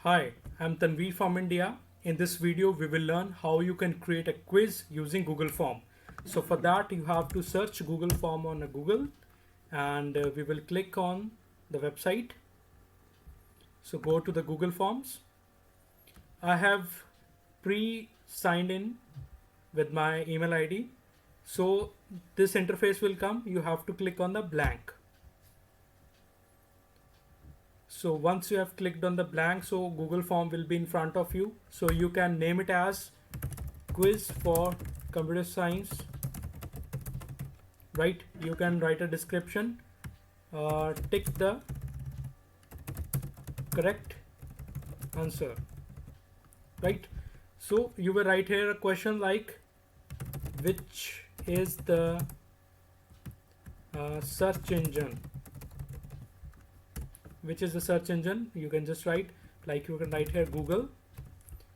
Hi, I'm Tanveer from India. In this video, we will learn how you can create a quiz using Google Form. So for that, you have to search Google Form on a Google and we will click on the website. So go to the Google Forms. I have pre-signed in with my email ID. So this interface will come. You have to click on the blank. So once you have clicked on the blank, so Google Form will be in front of you. So you can name it as quiz for computer science, right? You can write a description, tick the correct answer, right? So you will write here a question like which is the search engine, which is the search engine. You can just write, like you can write here Google,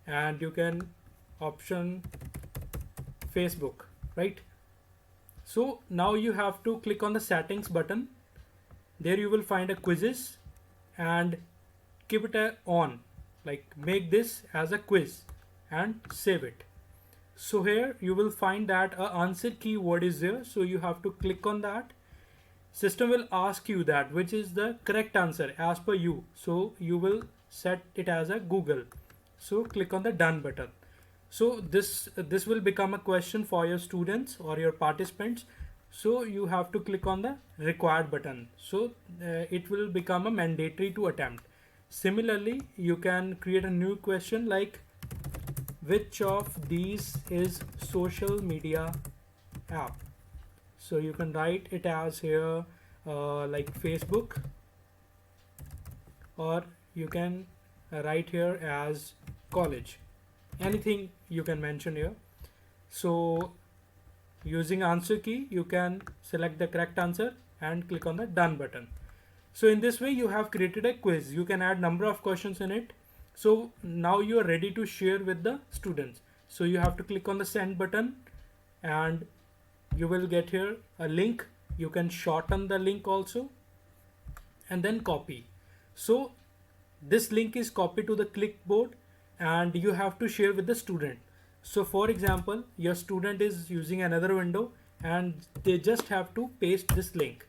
and you can option Facebook, right? So now you have to click on the settings button. There you will find a quizzes and keep it on, like make this as a quiz and save it. So here you will find that a answer keyword is there, so you have to click on that. System will ask you that which is the correct answer as per you, so you will set it as a Google. So click on the done button. So this will become a question for your students or your participants, so you have to click on the required button. So it will become a mandatory to attempt. Similarly, you can create a new question like which of these is social media app. So you can write it as here like Facebook, or you can write here as college. Anything you can mention here. So using answer key, you can select the correct answer and click on the done button. So in this way you have created a quiz. You can add number of questions in it. So now you are ready to share with the students. So you have to click on the send button and you will get here a link. You can shorten the link also and then copy. So this link is copied to the clipboard and you have to share with the student. So for example, your student is using another window and they just have to paste this link.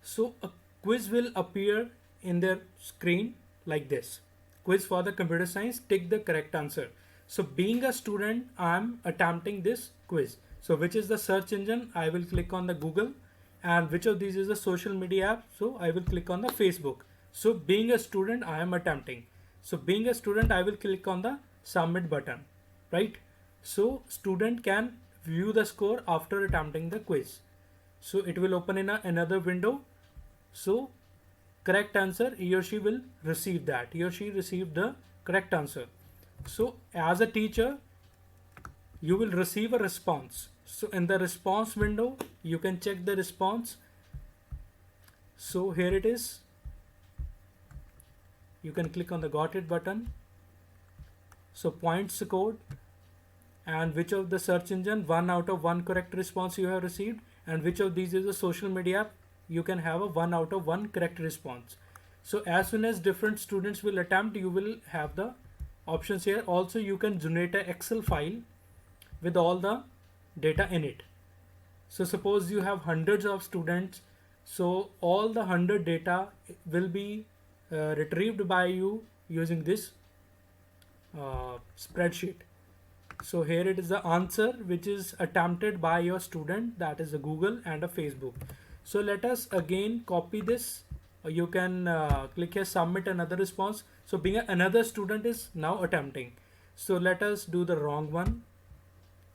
So a quiz will appear in their screen like this. Quiz for the computer science, tick the correct answer. So being a student, I'm attempting this quiz. So which is the search engine? I will click on the Google. And which of these is a social media app? So I will click on the Facebook. So being a student, I am attempting. So being a student, I will click on the submit button, right? So student can view the score after attempting the quiz. So it will open in another window. So correct answer, he or she will receive that. He or she received the correct answer. So as a teacher, you will receive a response. So in the response window, you can check the response. So here it is. You can click on the got it button. So points scored and which of the search engine, 1 out of 1 correct response you have received, and which of these is a social media app, you can have a 1 out of 1 correct response. So as soon as different students will attempt, you will have the options here. Also you can generate an Excel file with all the data in it. So suppose you have hundreds of students, so all the 100 data will be retrieved by you using this spreadsheet. So here it is the answer which is attempted by your student, that is a Google and a Facebook. So let us again copy this. You can click here submit another response. So being another student is now attempting. So let us do the wrong one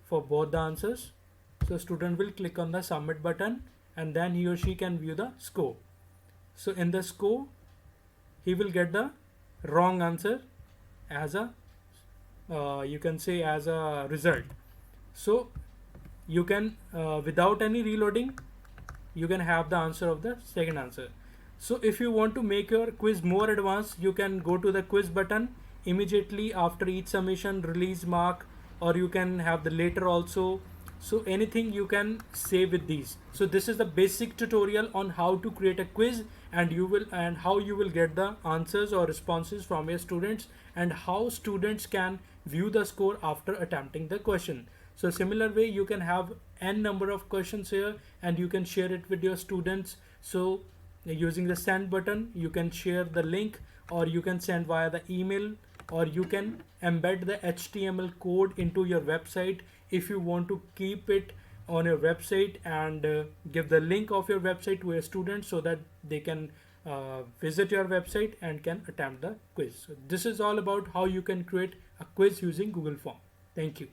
for both the answers. So student will click on the submit button and then he or she can view the score. So in the score, he will get the wrong answer as a you can say as a result. So you can without any reloading, you can have the answer of the second answer. So if you want to make your quiz more advanced, you can go to the quiz button immediately after each submission, release mark, or you can have the later also. So anything you can say with these. So this is the basic tutorial on how to create a quiz, and how you will get the answers or responses from your students, and how students can view the score after attempting the question. So similar way you can have n number of questions here, and you can share it with your students. So using the send button you can share the link, or you can send via the email, or you can embed the HTML code into your website if you want to keep it on your website, and give the link of your website to a student so that they can visit your website and can attempt the quiz. So this is all about how you can create a quiz using Google Form. Thank you.